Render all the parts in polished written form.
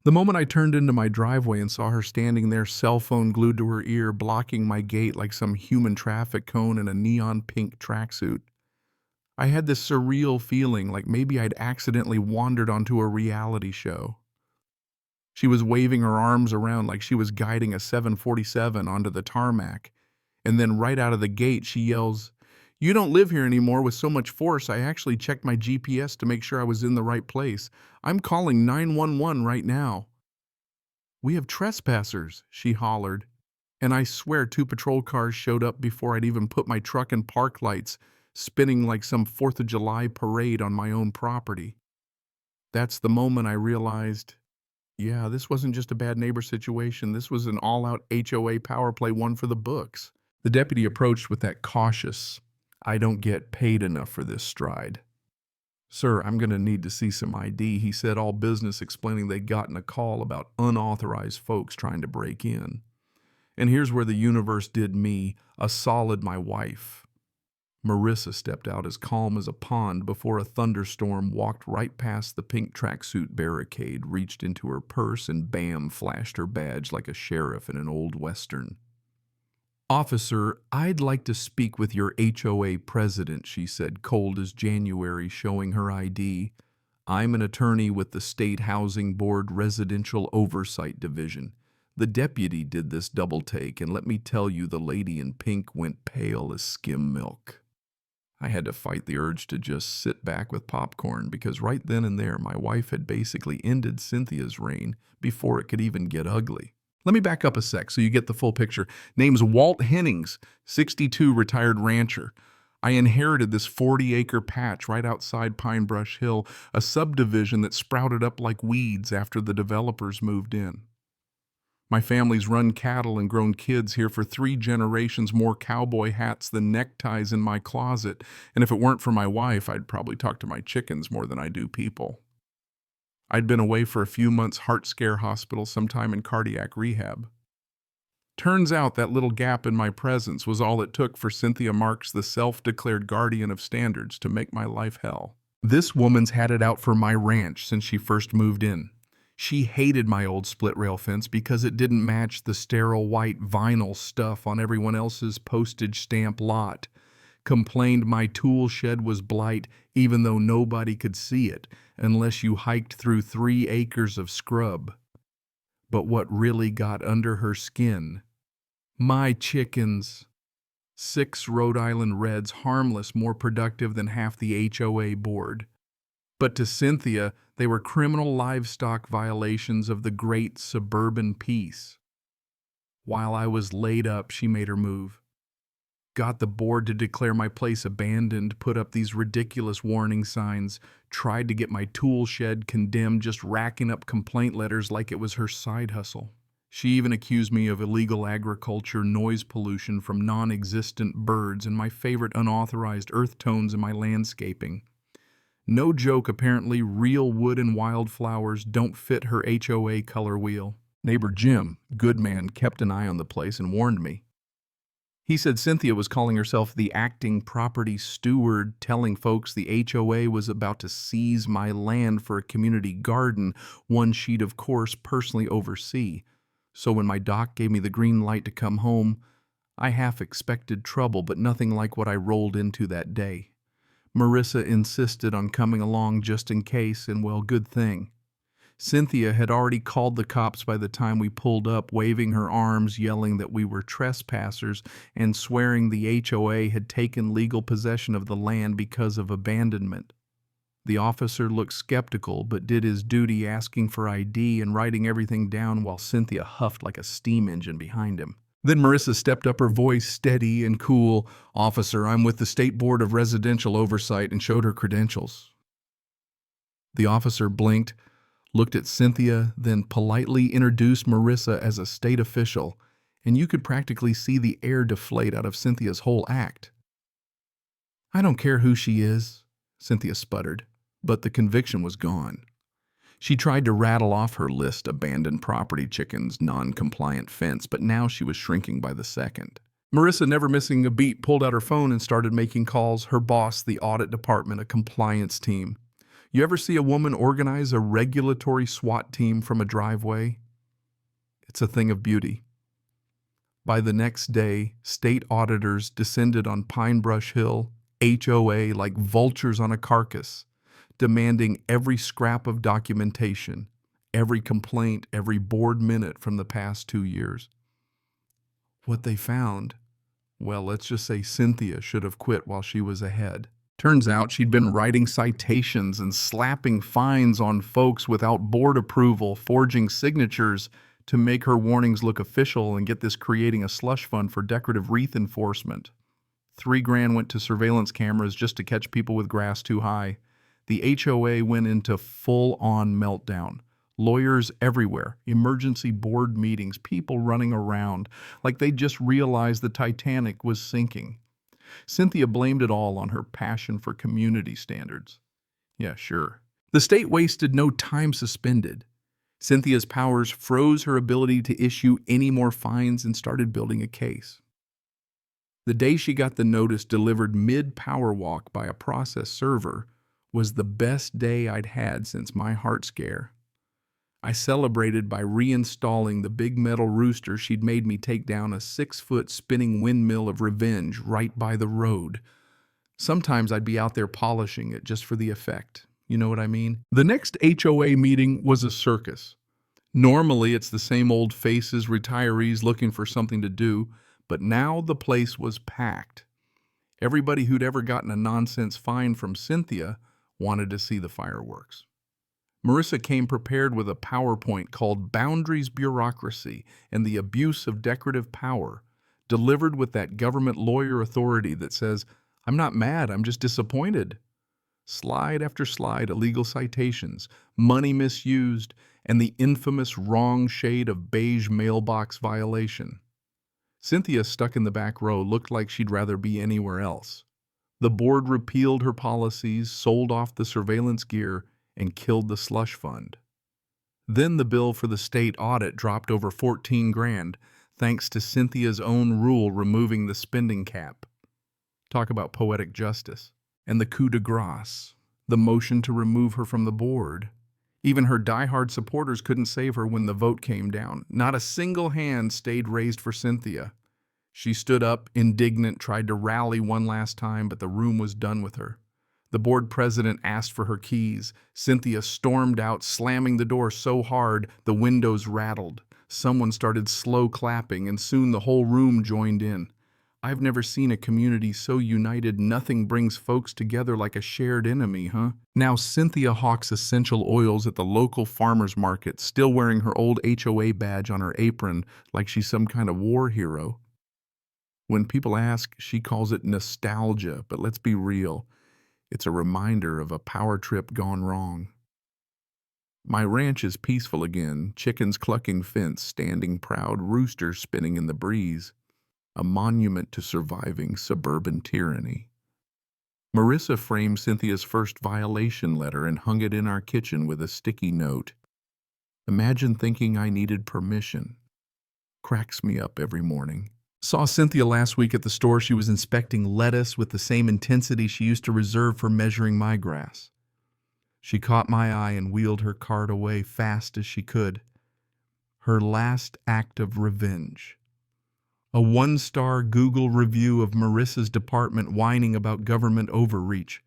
The moment I turned into my driveway and saw her standing there, cell phone glued to her ear, blocking my gate like some human traffic cone in a neon pink tracksuit, I had this surreal feeling like maybe I'd accidentally wandered onto a reality show. She was waving her arms around like she was guiding a 747 onto the tarmac, and then right out of the gate she yells, "You don't live here anymore with so much force. I actually checked my GPS to make sure I was in the right place. I'm calling 911 right now." "We have trespassers," she hollered, and I swear 2 patrol cars showed up before I'd even put my truck in park lights, spinning like some 4th of July parade on my own property. That's the moment I realized, yeah, this wasn't just a bad neighbor situation. This was an all-out HOA power play, one for the books. The deputy approached with that cautious, "I don't get paid enough for this" stride. "Sir, I'm going to need to see some ID," he said, all business, explaining they'd gotten a call about unauthorized folks trying to break in. And here's where the universe did me a solid, my wife. Marissa stepped out as calm as a pond before a thunderstorm, walked right past the pink tracksuit barricade, reached into her purse, and bam, flashed her badge like a sheriff in an old western. "Officer, I'd like to speak with your HOA president," she said, cold as January, showing her ID. "I'm an attorney with the State Housing Board Residential Oversight Division." The deputy did this double take, and let me tell you, the lady in pink went pale as skim milk. I had to fight the urge to just sit back with popcorn, because right then and there my wife had basically ended Cynthia's reign before it could even get ugly. Let me back up a sec so you get the full picture. Name's Walt Hennings, 62, retired rancher. I inherited this 40-acre patch right outside Pine Brush Hill, a subdivision that sprouted up like weeds after the developers moved in. My family's run cattle and grown kids here for 3 generations, more cowboy hats than neckties in my closet, and if it weren't for my wife, I'd probably talk to my chickens more than I do people. I'd been away for a few months, heart scare hospital, sometime in cardiac rehab. Turns out that little gap in my presence was all it took for Cynthia Marks, the self-declared guardian of standards, to make my life hell. This woman's had it out for my ranch since she first moved in. She hated my old split-rail fence because it didn't match the sterile white vinyl stuff on everyone else's postage stamp lot. Complained my tool shed was blight, even though nobody could see it unless you hiked through 3 acres of scrub. But what really got under her skin? My chickens. 6 Rhode Island Reds, harmless, more productive than half the HOA board. But to Cynthia, they were criminal livestock violations of the great suburban peace. While I was laid up, she made her move. Got the board to declare my place abandoned, put up these ridiculous warning signs, tried to get my tool shed condemned, just racking up complaint letters like it was her side hustle. She even accused me of illegal agriculture, noise pollution from non-existent birds, and my favorite unauthorized earth tones in my landscaping. No joke, apparently, real wood and wildflowers don't fit her HOA color wheel. Neighbor Jim, good man, kept an eye on the place and warned me. He said Cynthia was calling herself the acting property steward, telling folks the HOA was about to seize my land for a community garden, one she'd of course personally oversee. So when my doc gave me the green light to come home, I half expected trouble, but nothing like what I rolled into that day. Marissa insisted on coming along just in case, and well, good thing. Cynthia had already called the cops by the time we pulled up, waving her arms, yelling that we were trespassers, and swearing the HOA had taken legal possession of the land because of abandonment. The officer looked skeptical, but did his duty, asking for ID and writing everything down while Cynthia huffed like a steam engine behind him. Then Marissa stepped up, her voice steady and cool. "Officer, I'm with the State Board of Residential Oversight," and showed her credentials. The officer blinked, looked at Cynthia, then politely introduced Marissa as a state official, and you could practically see the air deflate out of Cynthia's whole act. "I don't care who she is," Cynthia sputtered, but the conviction was gone. She tried to rattle off her list: abandoned property, chickens, non-compliant fence, but now she was shrinking by the second. Marissa, never missing a beat, pulled out her phone and started making calls. Her boss, the audit department, a compliance team. You ever see a woman organize a regulatory SWAT team from a driveway? It's a thing of beauty. By the next day, state auditors descended on Pine Brush Hill, HOA, like vultures on a carcass, demanding every scrap of documentation, every complaint, every board minute from the past 2 years. What they found, well, let's just say Cynthia should have quit while she was ahead. Turns out she'd been writing citations and slapping fines on folks without board approval, forging signatures to make her warnings look official, and get this, creating a slush fund for decorative wreath enforcement. $3,000 went to surveillance cameras just to catch people with grass too high. The HOA went into full-on meltdown. Lawyers everywhere, emergency board meetings, people running around like they just realized the Titanic was sinking. Cynthia blamed it all on her passion for community standards. Yeah, sure. The state wasted no time. Suspended Cynthia's powers, froze her ability to issue any more fines, and started building a case. The day she got the notice delivered mid-power walk by a process server was the best day I'd had since my heart scare. I celebrated by reinstalling the big metal rooster she'd made me take down, a 6-foot spinning windmill of revenge right by the road. Sometimes I'd be out there polishing it just for the effect. You know what I mean? The next HOA meeting was a circus. Normally, it's the same old faces, retirees looking for something to do, but now the place was packed. Everybody who'd ever gotten a nonsense fine from Cynthia wanted to see the fireworks. Marissa came prepared with a PowerPoint called Boundaries, Bureaucracy, and the Abuse of Decorative Power, delivered with that government lawyer authority that says, "I'm not mad, I'm just disappointed." Slide after slide, illegal citations, money misused, and the infamous wrong shade of beige mailbox violation. Cynthia, stuck in the back row, looked like she'd rather be anywhere else. The board repealed her policies, sold off the surveillance gear, and killed the slush fund. Then the bill for the state audit dropped over $14,000, thanks to Cynthia's own rule removing the spending cap. Talk about poetic justice. And the coup de grace, the motion to remove her from the board. Even her diehard supporters couldn't save her when the vote came down. Not a single hand stayed raised for Cynthia. She stood up, indignant, tried to rally one last time, but the room was done with her. The board president asked for her keys. Cynthia stormed out, slamming the door so hard the windows rattled. Someone started slow clapping, and soon the whole room joined in. I've never seen a community so united. Nothing brings folks together like a shared enemy, huh? Now Cynthia hawks essential oils at the local farmer's market, still wearing her old HOA badge on her apron like she's some kind of war hero. When people ask, she calls it nostalgia, but let's be real. It's a reminder of a power trip gone wrong. My ranch is peaceful again, chickens clucking fence, standing proud, roosters spinning in the breeze. A monument to surviving suburban tyranny. Marissa framed Cynthia's first violation letter and hung it in our kitchen with a sticky note. Imagine thinking I needed permission. Cracks me up every morning. Saw Cynthia last week at the store. She was inspecting lettuce with the same intensity she used to reserve for measuring my grass. She caught my eye and wheeled her cart away fast as she could. Her last act of revenge. A 1-star Google review of Marissa's department whining about government overreach.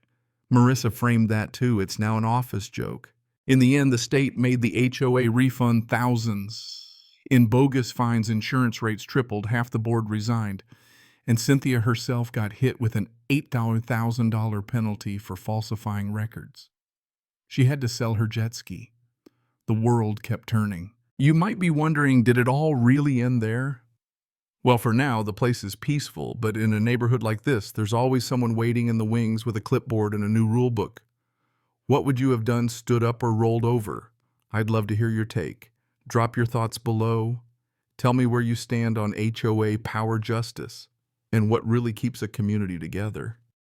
Marissa framed that too. It's now an office joke. In the end, the state made the HOA refund thousands. In bogus fines, insurance rates tripled, half the board resigned, and Cynthia herself got hit with an $8,000 penalty for falsifying records. She had to sell her jet ski. The world kept turning. You might be wondering, did it all really end there? Well, for now, the place is peaceful, but in a neighborhood like this, there's always someone waiting in the wings with a clipboard and a new rule book. What would you have done, stood up or rolled over? I'd love to hear your take. Drop your thoughts below. Tell me where you stand on HOA power justice and what really keeps a community together.